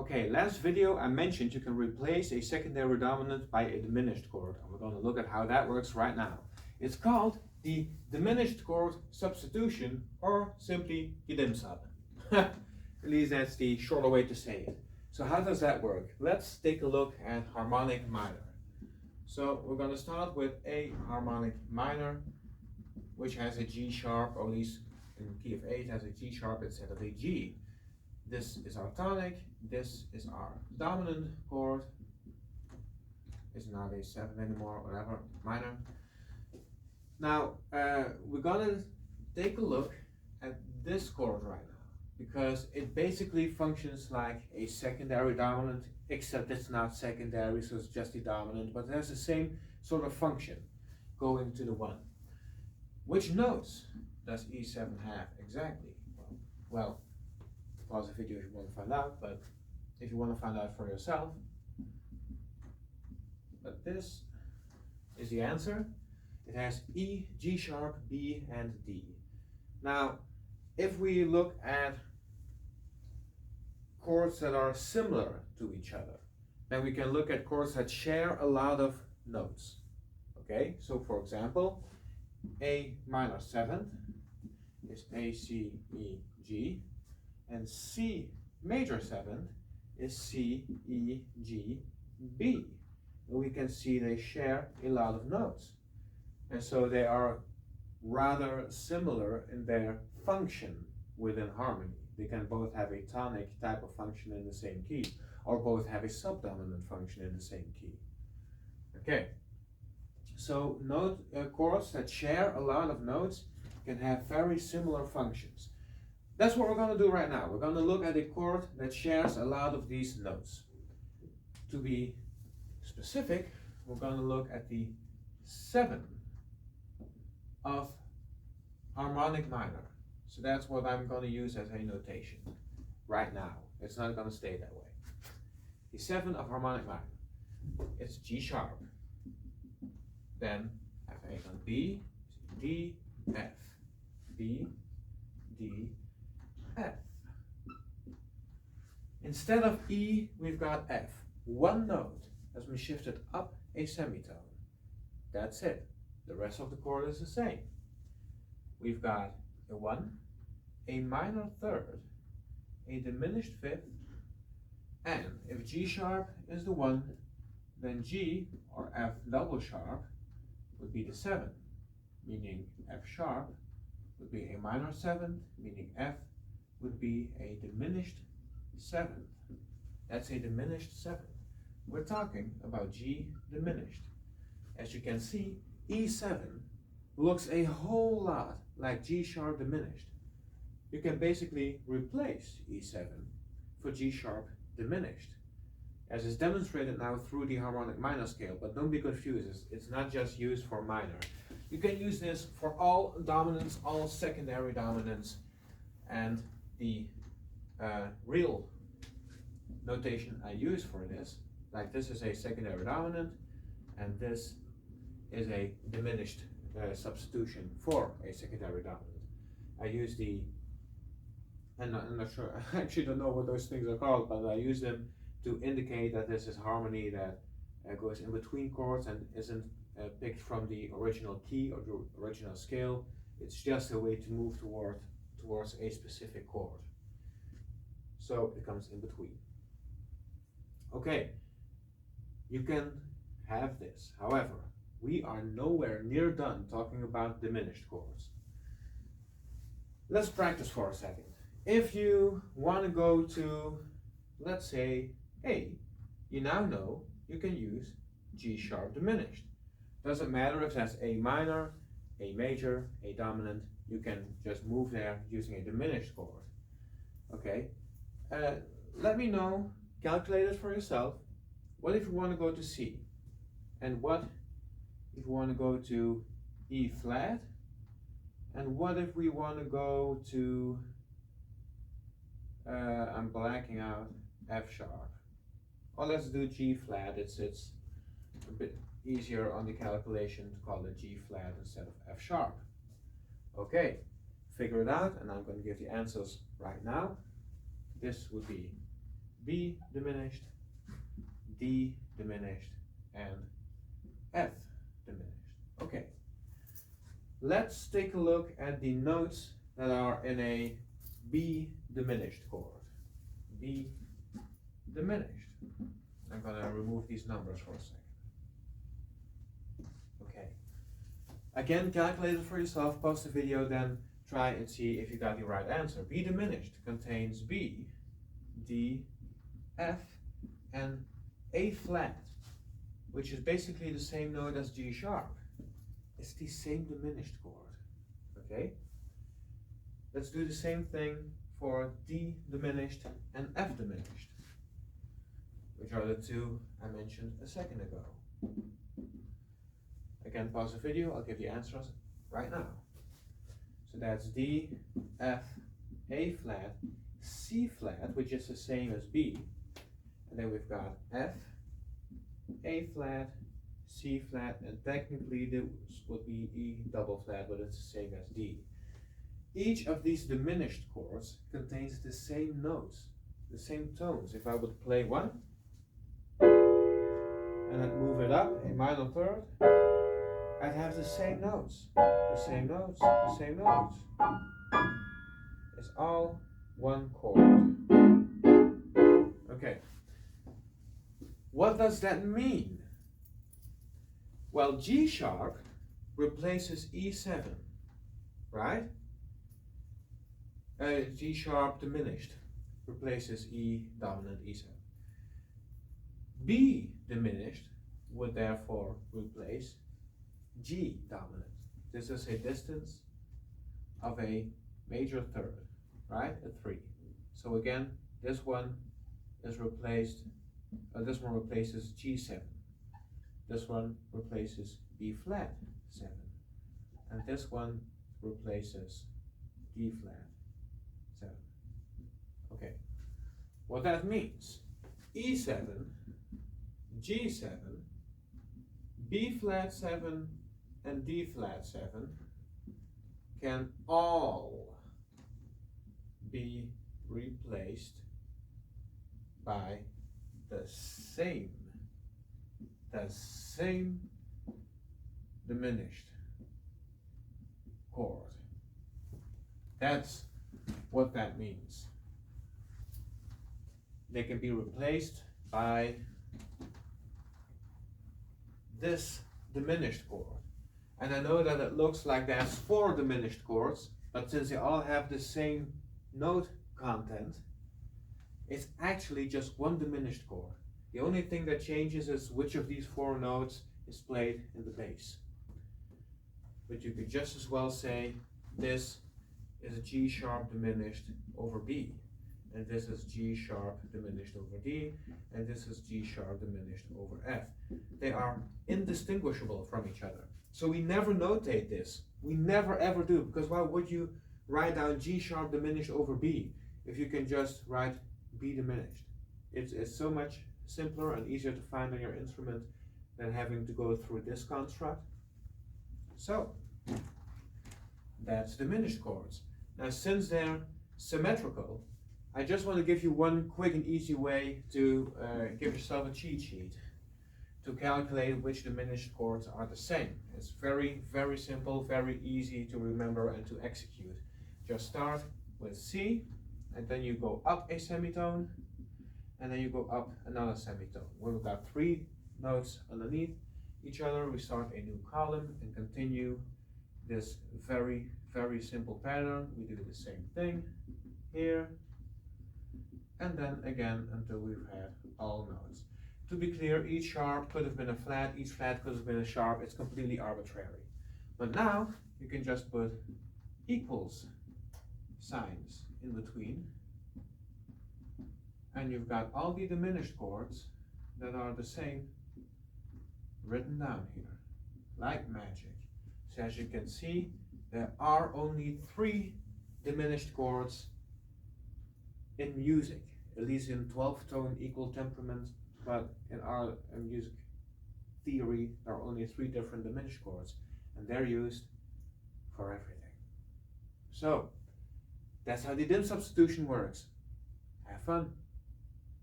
Okay, last video I mentioned you can replace a secondary dominant by a diminished chord, and we're going to look at how that works right now. It's called the diminished chord substitution, or simply die Dimsub. At least that's the shorter way to say it. So how does that work? Let's take a look at harmonic minor. So we're going to start with a harmonic minor, which has a G sharp, or at least in the key of A it has a G sharp instead of a G. This is our tonic, this is our dominant chord. It's not a 7 anymore, whatever, minor. Now, we're gonna take a look at this chord right now, because it basically functions like a secondary dominant, except it's not secondary, so it's just the dominant, but it has the same sort of function going to the 1. Which notes does E7 have exactly? Well, pause the video if you want to find out, but if you want to find out for yourself. But this is the answer. It has E, G sharp, B, and D. Now, if we look at chords that are similar to each other, then we can look at chords that share a lot of notes. Okay, so for example, A minor 7 is A, C, E, G, and C major 7 is C, E, G, B. And we can see they share a lot of notes. And so they are rather similar in their function within harmony. They can both have a tonic type of function in the same key, or both have a subdominant function in the same key. Okay, so chords that share a lot of notes can have very similar functions. That's what we're going to do right now. We're going to look at a chord that shares a lot of these notes. To be specific, we're going to look at the 7 of harmonic minor. So that's what I'm going to use as a notation right now. It's not going to stay that way. The 7 of harmonic minor. It's G sharp. Then F A on B, D, F, B, D, F. Instead of E, we've got F. One note has been shifted up a semitone. That's it. The rest of the chord is the same. We've got a 1, a minor 3rd, a diminished 5th, and if G sharp is the 1, then G, or F double sharp, would be the 7, meaning F sharp would be a minor 7th, meaning F would be a diminished 7th. That's a diminished 7th. We're talking about G diminished. As you can see, E7 looks a whole lot like G sharp diminished. You can basically replace E7 for G sharp diminished, as is demonstrated now through the harmonic minor scale. But don't be confused, it's not just used for minor. You can use this for all dominants, all secondary dominants, and the real notation I use for this, like this is a secondary dominant, and this is a diminished substitution for a secondary dominant. I use the, and I'm not sure, I actually don't know what those things are called, but I use them to indicate that this is harmony that goes in between chords and isn't picked from the original key or the original scale. It's just a way to move towards a specific chord. So it comes in between. Okay, you can have this. However, we are nowhere near done talking about diminished chords. Let's practice for a second. If you want to go to, let's say, A, you now know you can use G sharp diminished. Doesn't matter if that's A minor, A major, A dominant, you can just move there using a diminished chord. Okay, let me know, calculate it for yourself. What if you want to go to C? And what if you want to go to E flat? And what if we want to go to, I'm blacking out, F sharp? Or let's do G flat. It's a bit easier on the calculation to call it G flat instead of F sharp. Okay, figure it out, and I'm going to give the answers right now. This would be B diminished, D diminished, and F diminished. Okay, let's take a look at the notes that are in a B diminished chord. B diminished. I'm gonna remove these numbers for a second. Okay. Again, calculate it for yourself, pause the video, then try and see if you got the right answer. B diminished contains B, D, F, and A flat, which is basically the same note as G sharp. It's the same diminished chord. Okay? Let's do the same thing for D diminished and F diminished, which are the two I mentioned a second ago. Again, pause the video, I'll give you answers right now. So that's D, F, A flat, C flat, which is the same as B. And then we've got F, A flat, C flat, and technically this would be E double flat, but it's the same as D. Each of these diminished chords contains the same notes, the same tones. If I would play one, and I'd move it up a minor third, I'd have the same notes, the same notes, the same notes. It's all one chord. Okay. What does that mean? Well, G sharp replaces E7, right? G sharp diminished replaces E dominant E7. B diminished would therefore replace G dominant. This is a distance of a major third, right? A 3. So again, this one is replaced, this one replaces G7. This one replaces B flat 7. And this one replaces D flat 7. Okay, what that means, E7, G7, B flat 7, and D flat 7 can all be replaced by the same diminished chord. That's what that means. They can be replaced by this diminished chord. And I know that it looks like there's 4 diminished chords, but since they all have the same note content, it's actually just one diminished chord. The only thing that changes is which of these 4 notes is played in the bass. But you could just as well say this is a G sharp diminished over B, and this is G sharp diminished over D, and this is G sharp diminished over F. They are indistinguishable from each other. So we never notate this. We never ever do, because why would you write down G sharp diminished over B if you can just write B diminished? It's so much simpler and easier to find on your instrument than having to go through this construct. So that's diminished chords. Now, since they're symmetrical, I just want to give you one quick and easy way to give yourself a cheat sheet to calculate which diminished chords are the same. It's very, very simple, very easy to remember and to execute. Just start with C, and then you go up a semitone, and then you go up another semitone. When we've got 3 notes underneath each other, we start a new column and continue this very, very simple pattern. We do the same thing here, and then again until we've had all notes. To be clear, each sharp could have been a flat, each flat could have been a sharp. It's completely arbitrary. But now you can just put equals signs in between, and you've got all the diminished chords that are the same written down here, like magic. So as you can see, there are only 3 diminished chords in music, at least in 12-tone equal temperament, but in our music theory, there are only 3 different diminished chords, and they're used for everything. So that's how the dim substitution works. Have fun.